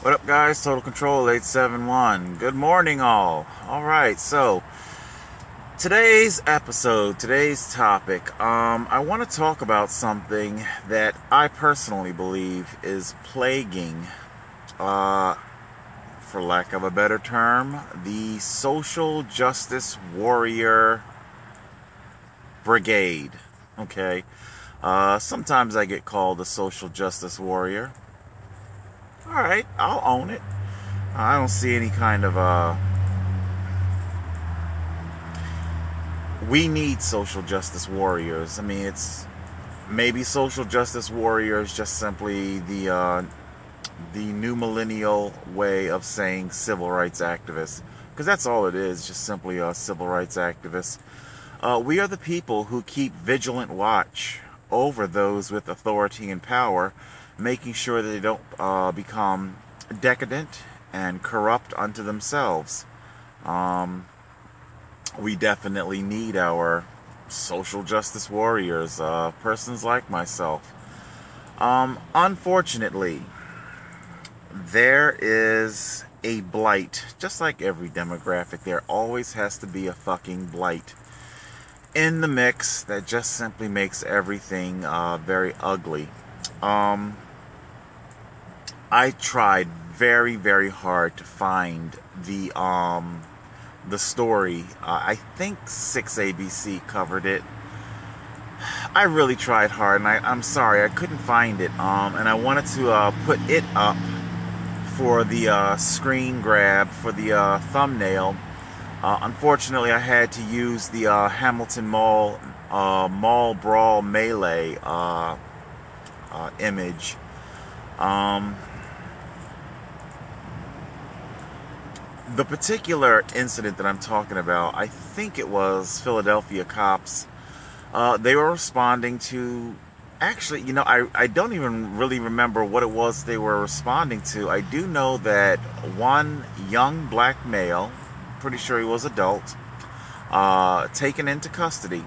What up, guys? Total Control 871. Good morning, all. Alright, so today's episode, today's topic, I want to talk about something that I personally believe is plaguing, for lack of a better term, the social justice warrior brigade. Okay? Sometimes I get called a social justice warrior. Alright, I'll own it. I don't see any kind of, we need social justice warriors. I mean, it's maybe social justice warriors just simply the new millennial way of saying civil rights activists. Because that's all it is, just simply a civil rights activist. We are the people who keep vigilant watch over those with authority and power, making sure that they don't become decadent and corrupt unto themselves. We definitely need our social justice warriors, persons like myself. Unfortunately, there is a blight. Just like every demographic, there always has to be a fucking blight in the mix that just simply makes everything very ugly. I tried very, very hard to find the story. I think 6ABC covered it. I really tried hard, and I'm sorry I couldn't find it. And I wanted to put it up for the screen grab for the thumbnail. Unfortunately, I had to use the Hamilton Mall Brawl Melee image. The particular incident that I'm talking about, I think it was Philadelphia cops. They were responding to, actually, you know, I don't even really remember what it was they were responding to. I do know that one young black male, pretty sure he was adult, taken into custody.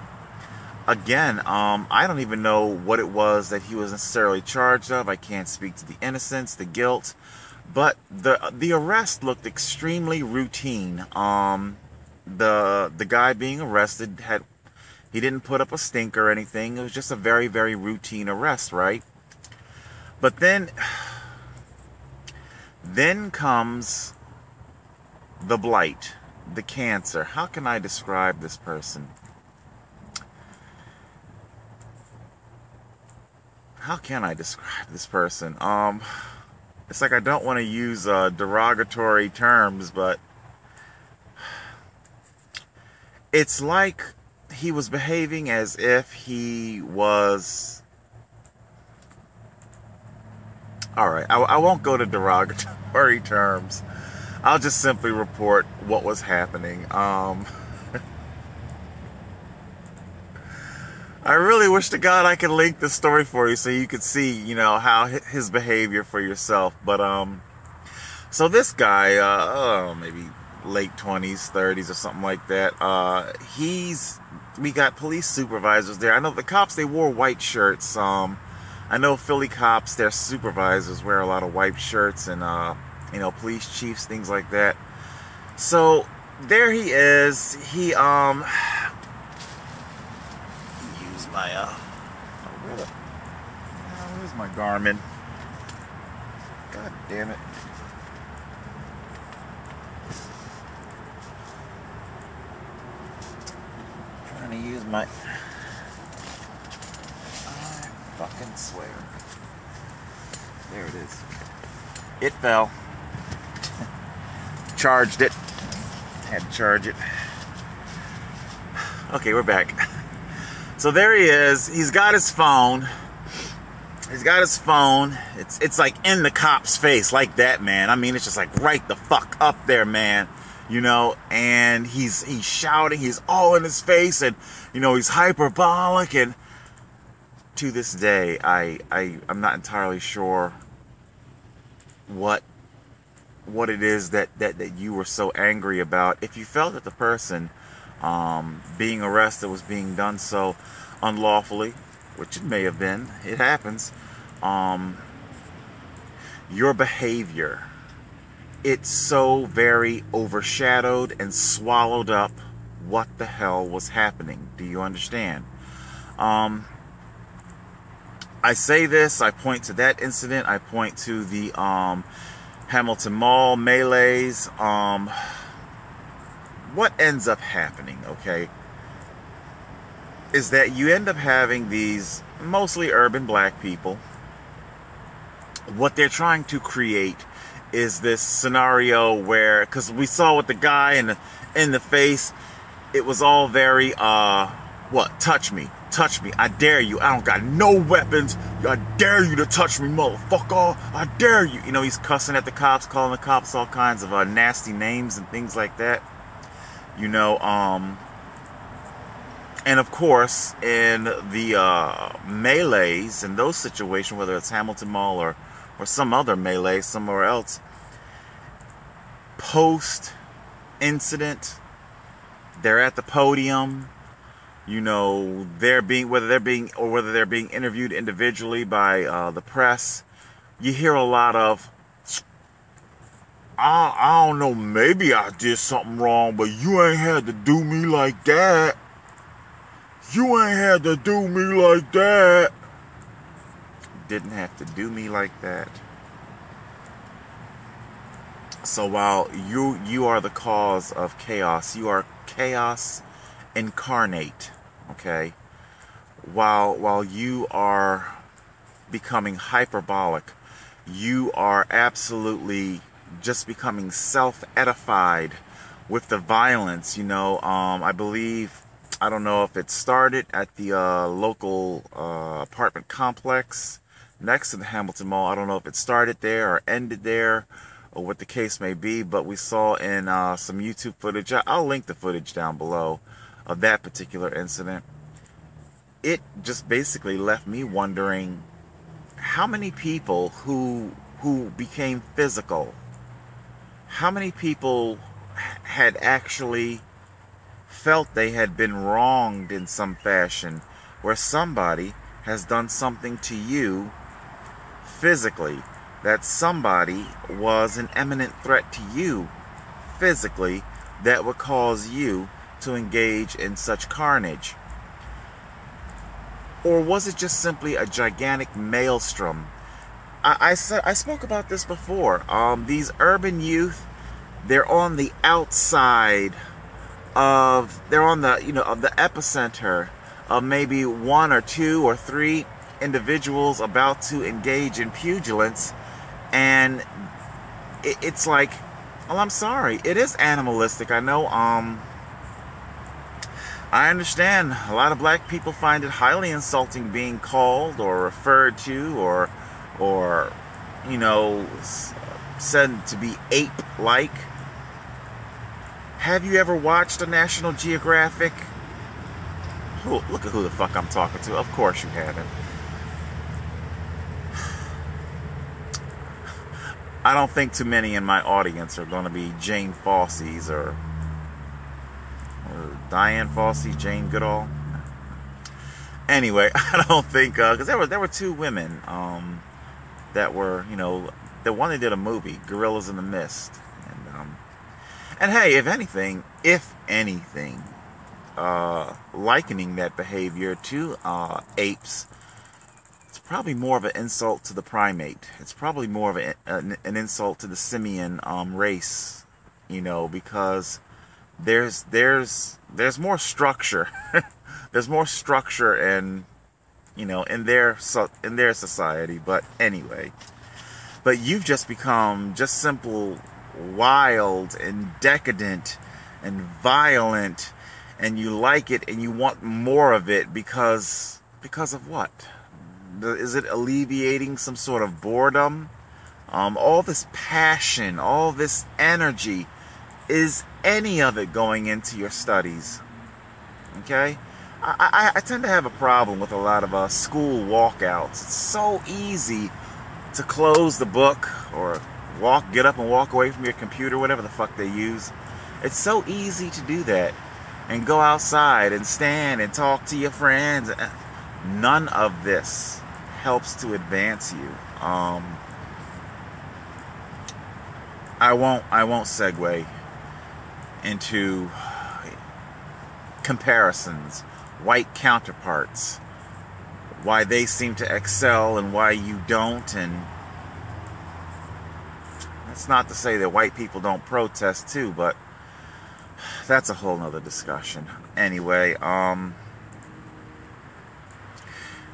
Again, I don't even know what it was that he was necessarily charged of. I can't speak to the innocence, the guilt. But the arrest looked extremely routine. The guy being arrested he didn't put up a stink or anything. It was just a very, very routine arrest, right? But then comes the blight, the cancer. How can I describe this person? How can I describe this person? It's like I don't want to use derogatory terms, but it's like he was behaving as if he was... Alright, I won't go to derogatory terms. I'll just simply report what was happening. I really wish to God I could link this story for you so you could see, you know, how his behavior for yourself. But, so this guy, maybe late 20s, 30s or something like that, we got police supervisors there. I know the cops, they wore white shirts. I know Philly cops, their supervisors wear a lot of white shirts, and, you know, police chiefs, things like that. So, there he is. He, where's my Garmin? God damn it. Trying to use my... I fucking swear. There it is. It fell. Charged it. Had to charge it. Okay, we're back. So there he is. He's got his phone. He's got his phone. It's like in the cop's face, like that, man. I mean, it's just like right the fuck up there, man. You know, and he's shouting. He's all in his face, and you know, he's hyperbolic. And to this day, I'm not entirely sure what it is that you were so angry about. If you felt that the person being arrested was being done so unlawfully, which it may have been, it happens, your behavior it so very overshadowed and swallowed up what the hell was happening. Do you understand? I say this, I point to that incident, I point to the Hamilton Mall melees. What ends up happening, okay, is that you end up having these mostly urban black people. What they're trying to create is this scenario where, because we saw with the guy in the face, it was all very, what, touch me, I dare you, I don't got no weapons, I dare you to touch me, motherfucker, I dare you. You know, he's cussing at the cops, calling the cops all kinds of nasty names and things like that. You know, and of course, in the melees, in those situations, whether it's Hamilton Mall or some other melee somewhere else, post-incident, they're at the podium, you know, whether they're being interviewed individually by the press, you hear a lot of, I don't know, maybe I did something wrong, but you ain't had to do me like that. You ain't had to do me like that. Didn't have to do me like that. So while you are the cause of chaos, you are chaos incarnate, okay? While you are becoming hyperbolic, you are absolutely just becoming self-edified with the violence, you know. I believe, I don't know if it started at the local apartment complex next to the Hamilton Mall. I don't know if it started there or ended there, or what the case may be, but we saw in some YouTube footage, I'll link the footage down below, of that particular incident. It just basically left me wondering how many people who became physical, how many people had actually felt they had been wronged in some fashion, where somebody has done something to you physically, that somebody was an imminent threat to you physically that would cause you to engage in such carnage? Or was it just simply a gigantic maelstrom? I spoke about this before. These urban youth, they're on the outside of, they're on the, you know, of the epicenter of maybe 1 or 2 or 3 individuals about to engage in pugilance, and it's like, well, I'm sorry, it is animalistic. I know, I understand a lot of black people find it highly insulting being called or referred to or you know, said to be ape-like. Have you ever watched a National Geographic? Look at who the fuck I'm talking to. Of course you haven't. I don't think too many in my audience are going to be Jane Fosse's or Diane Fossey, Jane Goodall. Anyway, I don't think, because there were 2 women that were, you know, the one that did a movie, Gorillas in the Mist, and hey, if anything, likening that behavior to apes, it's probably more of an insult to the primate. It's probably more of an insult to the simian race, you know, because there's more structure. There's more structure in, you know, in their society. But anyway, but you've just become just simple wild and decadent and violent, and you like it and you want more of it because of what? Is it alleviating some sort of boredom? All this passion, all this energy, is any of it going into your studies? Okay? I tend to have a problem with a lot of school walkouts. It's so easy to close the book or get up and walk away from your computer, whatever the fuck they use. It's so easy to do that and go outside and stand and talk to your friends. None of this helps to advance you. I won't segue into comparisons, white counterparts, why they seem to excel and why you don't. And that's not to say that white people don't protest too, but that's a whole nother discussion. Anyway,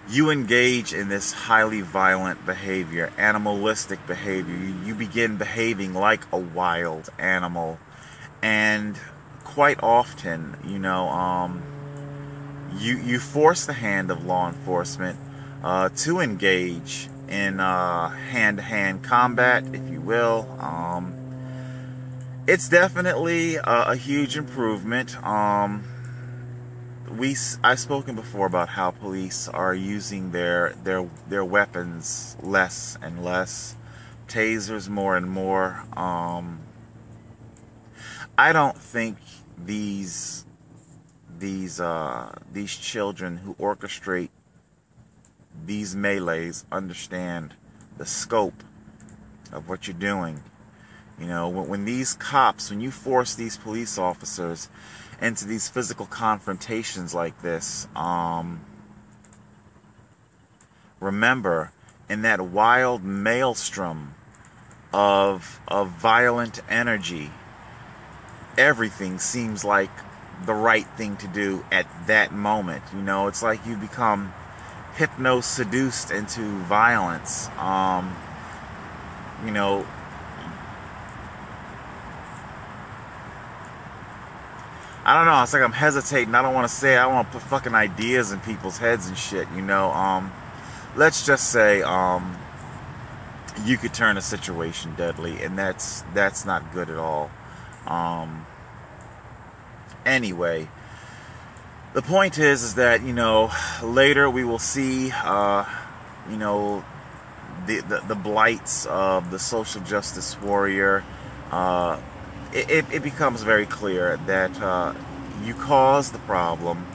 you engage in this highly violent behavior, animalistic behavior. You begin behaving like a wild animal. And quite often, you force the hand of law enforcement to engage in hand-to-hand combat, if you will. It's definitely a huge improvement. I've spoken before about how police are using their weapons less and less, tasers more and more. I don't think these children who orchestrate these melees understand the scope of what you're doing. When these cops, when you force these police officers into these physical confrontations like this, remember, in that wild maelstrom of violent energy, everything seems like the right thing to do at that moment. It's like you become hypno-seduced into violence. I don't know. It's like I'm hesitating. I don't want to say it. I don't want to put fucking ideas in people's heads and shit. Let's just say you could turn a situation deadly, and that's not good at all. Anyway, the point is that later we will see the blights of the social justice warrior. It becomes very clear that you cause the problem.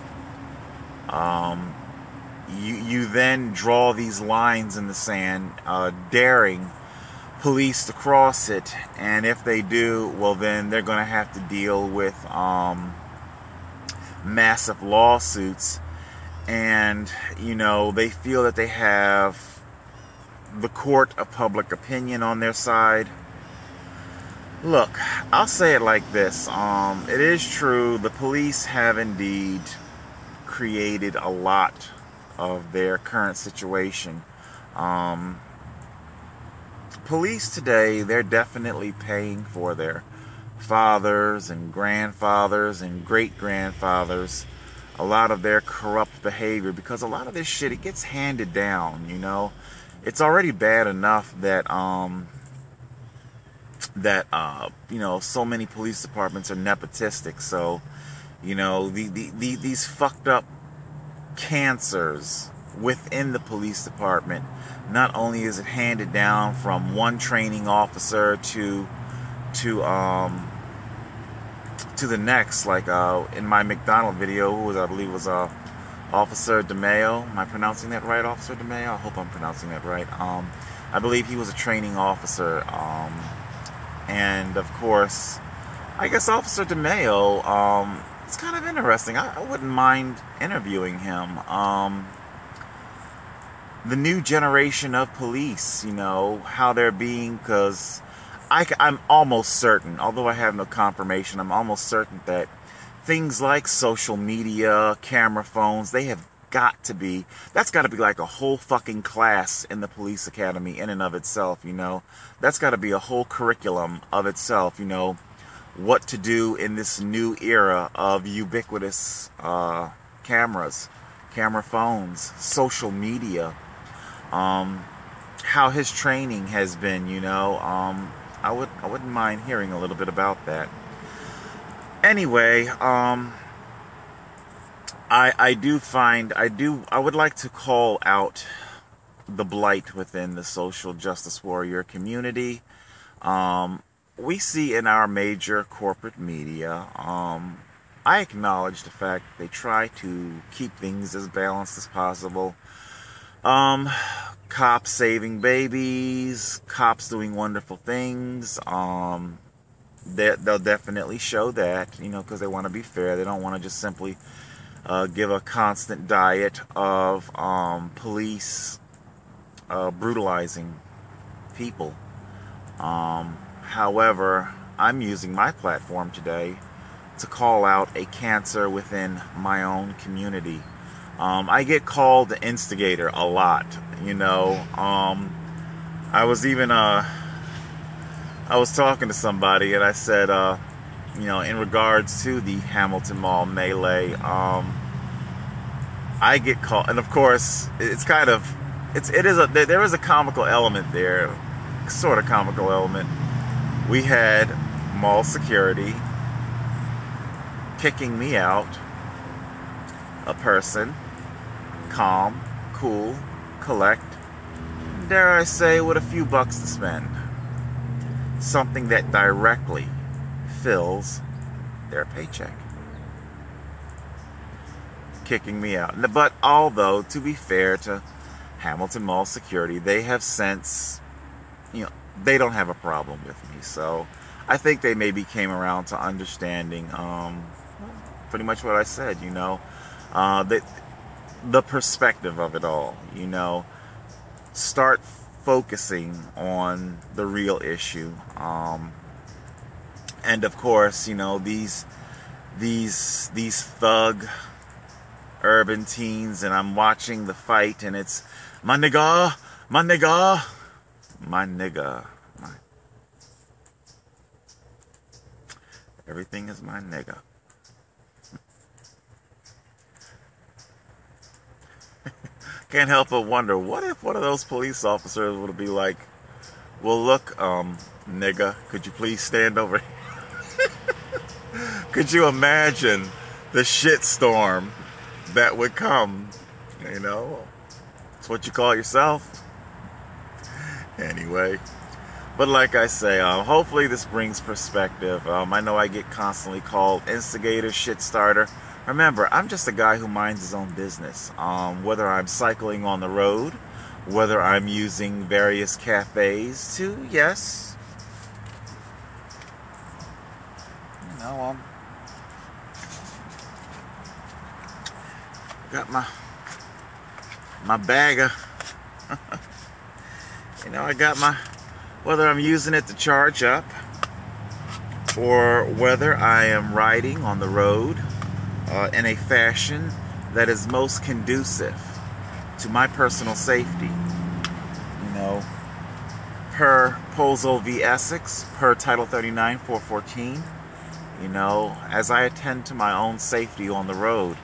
You then draw these lines in the sand, daring police to cross it, and if they do, well, then they're going to have to deal with massive lawsuits, and they feel that they have the court of public opinion on their side. Look, I'll say it like this. It is true, the police have indeed created a lot of their current situation. Police today, they're definitely paying for their fathers and grandfathers and great-grandfathers a lot of their corrupt behavior, because a lot of this shit, it gets handed down. It's already bad enough that so many police departments are nepotistic. So these fucked up cancers within the police department, not only is it handed down from one training officer to the next, like in my McDonald video, who was, I believe was Officer DeMeo. Am I pronouncing that right, Officer DeMeo? I hope I'm pronouncing that right. I believe he was a training officer, and of course, I guess Officer DeMeo, it's kind of interesting. I wouldn't mind interviewing him. The new generation of police, how they're being, because I'm almost certain, although I have no confirmation, I'm almost certain that things like social media, camera phones, that's got to be like a whole fucking class in the police academy in and of itself. That's got to be a whole curriculum of itself. What to do in this new era of ubiquitous cameras, camera phones, social media, how his training has been. I wouldn't mind hearing a little bit about that. Anyway, I would like to call out the blight within the social justice warrior community. We see in our major corporate media, I acknowledge the fact they try to keep things as balanced as possible, Um, Cops saving babies, cops doing wonderful things. They'll definitely show that, because they want to be fair. They don't want to just simply give a constant diet of police brutalizing people. However, I'm using my platform today to call out a cancer within my own community. I get called the instigator a lot, I was even I was talking to somebody and I said, in regards to the Hamilton Mall melee, I get called, and of course, there is a comical element there, sort of comical element. We had mall security kicking me out, a person, calm, cool, collect, dare I say, with a few bucks to spend. Something that directly fills their paycheck. Kicking me out. But although, to be fair to Hamilton Mall security, they have since, they don't have a problem with me. So I think they maybe came around to understanding pretty much what I said, the perspective of it all, start focusing on the real issue. And of course, these thug urban teens, and I'm watching the fight, and it's my nigga, my nigga, my nigga. Everything is my nigga. Can't help but wonder, what if one of those police officers would be like, well, look, nigga, could you please stand over here? Could you imagine the shitstorm that would come? It's what you call yourself. Anyway, but like I say, hopefully this brings perspective. I know I get constantly called instigator, shit starter. Remember, I'm just a guy who minds his own business. Whether I'm cycling on the road, whether I'm using various cafes to, yes, got my bag of, I got whether I'm using it to charge up, or whether I am riding on the road in a fashion that is most conducive to my personal safety. Per Pozo v. Essex, per Title 39, 414, as I attend to my own safety on the road,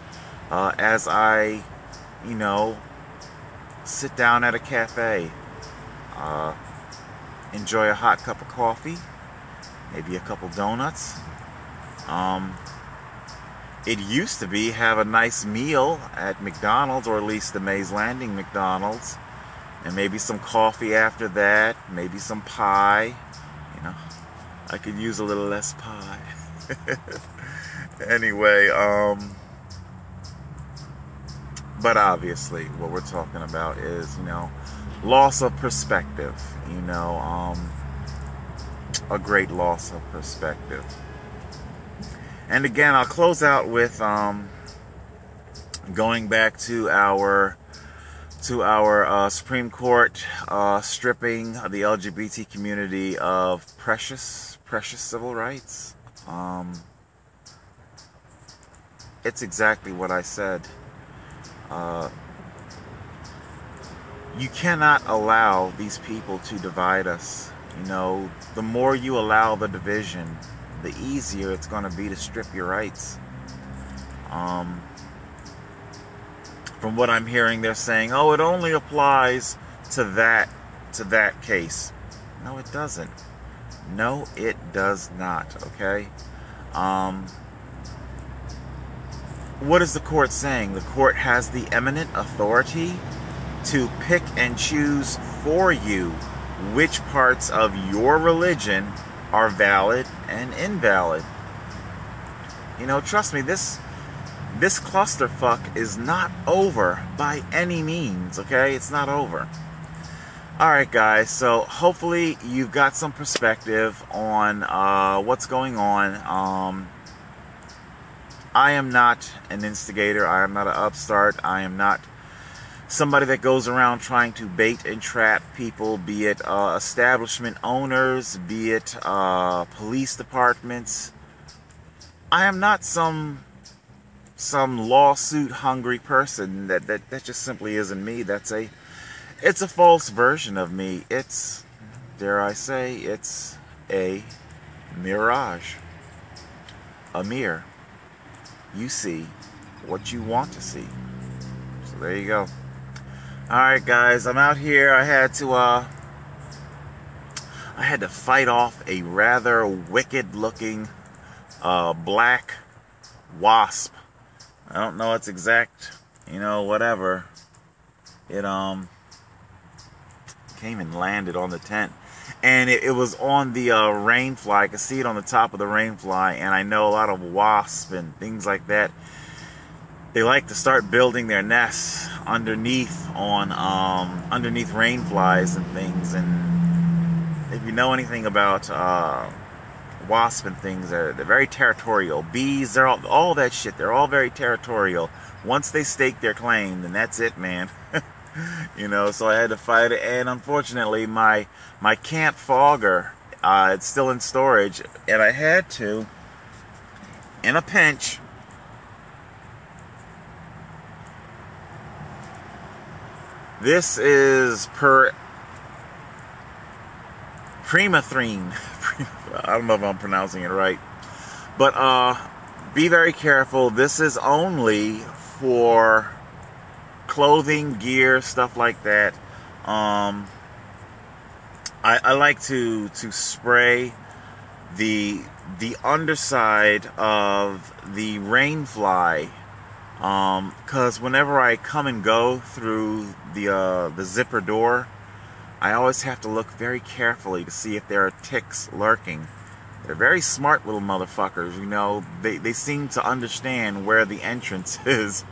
as I, sit down at a cafe, enjoy a hot cup of coffee, maybe a couple donuts. It used to be have a nice meal at McDonald's, or at least the Mays Landing McDonald's, and maybe some coffee after that, maybe some pie. I could use a little less pie. Anyway, but obviously what we're talking about is, loss of perspective, a great loss of perspective. And again, I'll close out with going back to our Supreme Court stripping the LGBT community of precious civil rights. It's exactly what I said. You cannot allow these people to divide us. The more you allow the division, the easier it's going to be to strip your rights. From what I'm hearing, they're saying, oh, it only applies to that case. No, it doesn't. No, it does not, okay? What is the court saying? The court has the eminent authority to pick and choose for you which parts of your religion are valid and invalid. Trust me, this this clusterfuck is not over by any means, okay? It's not over. Alright guys, so hopefully you've got some perspective on what's going on. I am not an instigator, I am not an upstart, I am not somebody that goes around trying to bait and trap people, be it establishment owners, be it police departments. I am not some lawsuit hungry person. That just simply isn't me. It's a false version of me. It's, dare I say, it's a mirage. A mirror. You see what you want to see. So there you go. Alright guys, I'm out here. I had to fight off a rather wicked looking black wasp. I don't know its exact, whatever. It came and landed on the tent, and it was on the rainfly. I could see it on the top of the rainfly, and I know a lot of wasps and things like that, they like to start building their nests underneath rainflies and things. And if you know anything about wasp and things, they're very territorial. Bees, they're all that shit. They're all very territorial. Once they stake their claim, then that's it, man. So I had to fight it, and unfortunately my camp fogger, it's still in storage, and I had to, in a pinch, this is permethrin. I don't know if I'm pronouncing it right, but be very careful. This is only for clothing, gear, stuff like that. I like to spray the underside of the rainfly, because whenever I come and go through the zipper door, I always have to look very carefully to see if there are ticks lurking. They're very smart little motherfuckers, they seem to understand where the entrance is.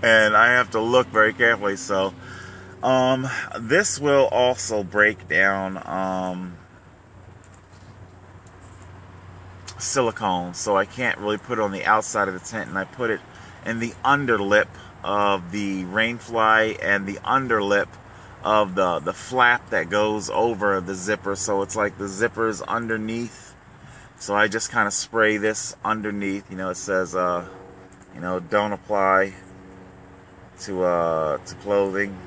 And I have to look very carefully. So this will also break down silicone, so I can't really put it on the outside of the tent, and I put it in the underlip of the rainfly and the underlip of the flap that goes over the zipper, so it's like the zipper's underneath. So I just kind of spray this underneath. It says don't apply to clothing.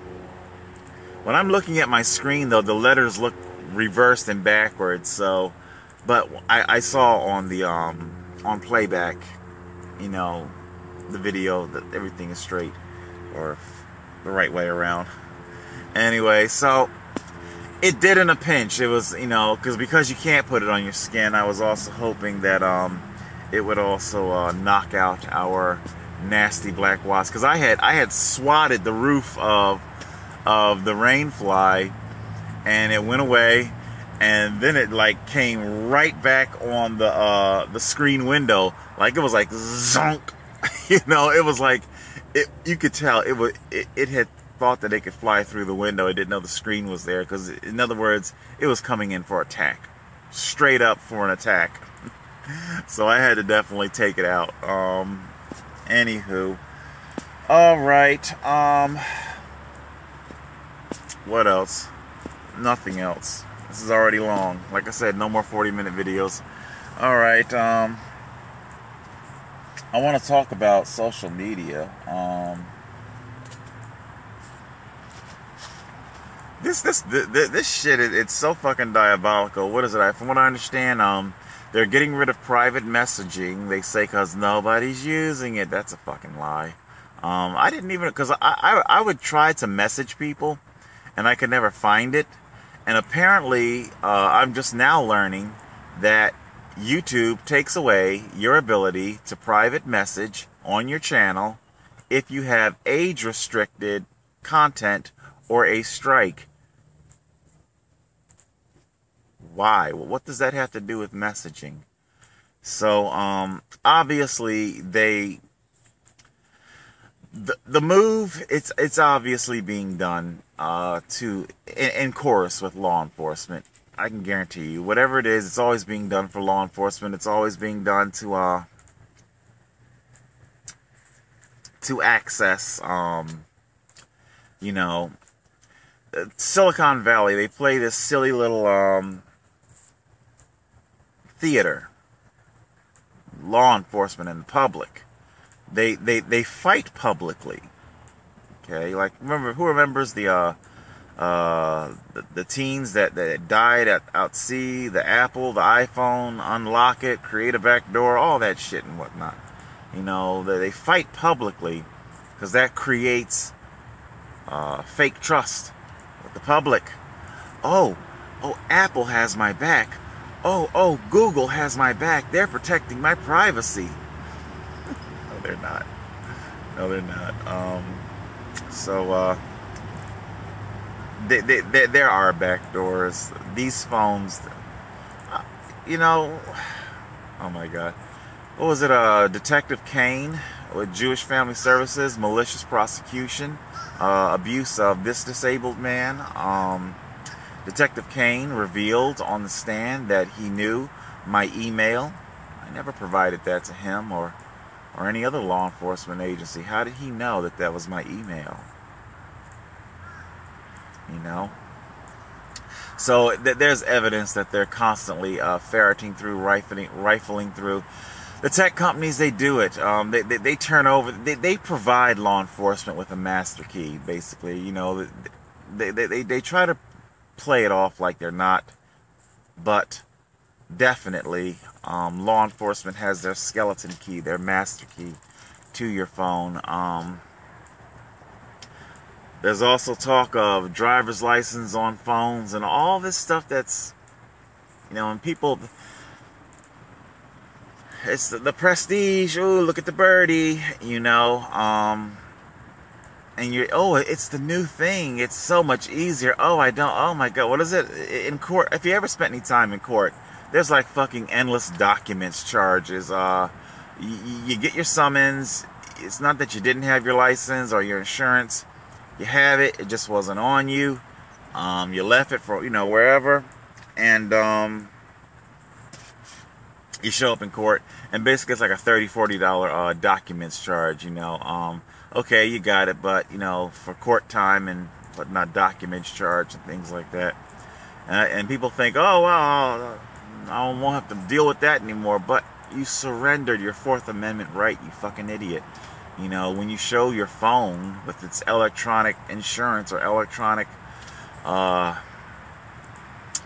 When I'm looking at my screen, though, the letters look reversed and backwards. So, but I saw on the on playback, the video, that everything is straight, or the right way around. Anyway, so it did in a pinch. It was, because you can't put it on your skin. I was also hoping that it would also knock out our nasty black wasp, because I had swatted the roof of the rainfly, and it went away, and then it came right back on the screen window, it was like zonk. It was like you could tell it had thought that it could fly through the window. It didn't know the screen was there, because in other words, it was coming in for attack, straight up for an attack. So I had to definitely take it out. Anywho, all right. What else? Nothing else. This is already long. Like I said, no more 40-minute videos. All right. I want to talk about social media. This shit, it's so fucking diabolical. What is it? From what I understand, they're getting rid of private messaging. They say because nobody's using it. That's a fucking lie. I didn't even, because I would try to message people, and I could never find it. And apparently, I'm just now learning that YouTube takes away your ability to private message on your channel if you have age-restricted content or a strike. Why? What does that have to do with messaging? So, obviously, they the move, it's obviously being done in chorus with law enforcement. I can guarantee you, whatever it is, it's always being done for law enforcement. It's always being done to access, you know, Silicon Valley. They play this silly little theater. Law enforcement and the public. They fight publicly. Okay, like who remembers the teens that died at sea, the Apple, the iPhone, unlock it, create a backdoor, all that shit and whatnot. You know, they fight publicly because that creates fake trust with the public. Oh, Apple has my back. Oh, Google has my back. They're protecting my privacy. No, they're not. No, they're not. There are backdoors. These phones, you know, oh my God. What was it? Detective Kane with Jewish Family Services, malicious prosecution, abuse of this disabled man. Detective Kane revealed on the stand that he knew my email. I never provided that to him or any other law enforcement agency. How did he know that that was my email? You know? So there's evidence that they're constantly ferreting through, rifling through. The tech companies, they do it. They turn over, they provide law enforcement with a master key, basically. You know, they try to play it off like they're not, but definitely law enforcement has their skeleton key, their master key to your phone. There's also talk of driver's license on phones and all this stuff that's, you know, and people, it's the prestige. Ooh, look at the birdie, you know, and you're, oh, it's the new thing. It's so much easier. Oh my God, what is it? In court, if you ever spent any time in court, there's like fucking endless documents charges. You get your summons. It's not that you didn't have your license or your insurance. You have it. It just wasn't on you. You left it for, you know, wherever. And you show up in court. And basically it's like a $30, $40 documents charge, you know. Okay, you got it, but, you know, for court time but not documents charge and things like that. And people think, oh, well, I won't have to deal with that anymore. But you surrendered your Fourth Amendment right, you fucking idiot. You know, when you show your phone with its electronic insurance or electronic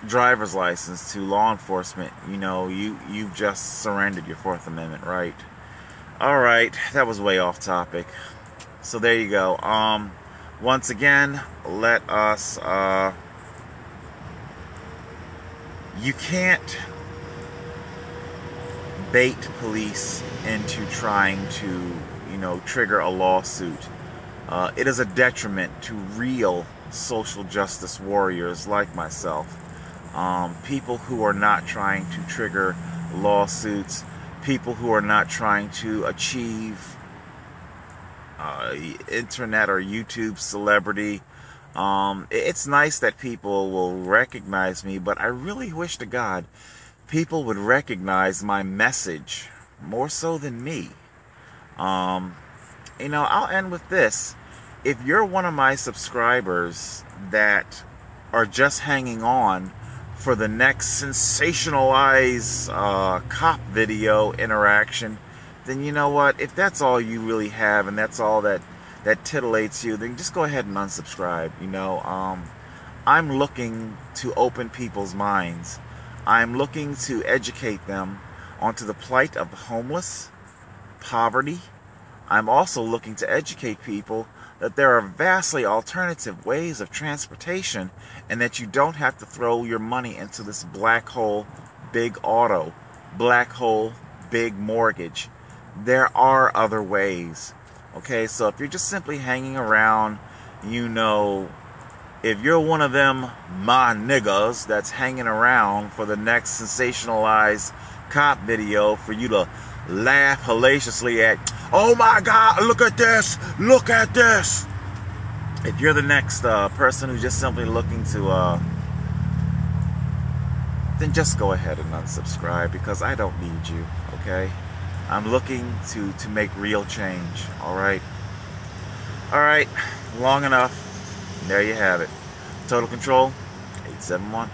driver's license to law enforcement, you know, you've just surrendered your Fourth Amendment right. All right, that was way off topic. So there you go. Once again, let us, you can't bait police into trying to, you know, trigger a lawsuit. It is a detriment to real social justice warriors like myself. People who are not trying to trigger lawsuits, people who are not trying to achieve internet or YouTube celebrity. It's nice that people will recognize me, but I really wish to God people would recognize my message more so than me. You know, I'll end with this. If you're one of my subscribers that are just hanging on for the next sensationalized cop video interaction, then you know what? If that's all you really have and that's all that titillates you, then just go ahead and unsubscribe. You know, I'm looking to open people's minds. I'm looking to educate them onto the plight of the homeless, poverty. I'm also looking to educate people that there are vastly alternative ways of transportation and that you don't have to throw your money into this black hole, big auto, black hole, big mortgage. There are other ways. Okay, so if you're just simply hanging around, you know, if you're one of them my niggas that's hanging around for the next sensationalized cop video for you to laugh hellaciously at, oh my God, look at this, look at this. If you're the next person who's just simply looking to, then just go ahead and unsubscribe, because I don't need you, okay? I'm looking to make real change, all right? All right, long enough. There you have it. Total Control, 871.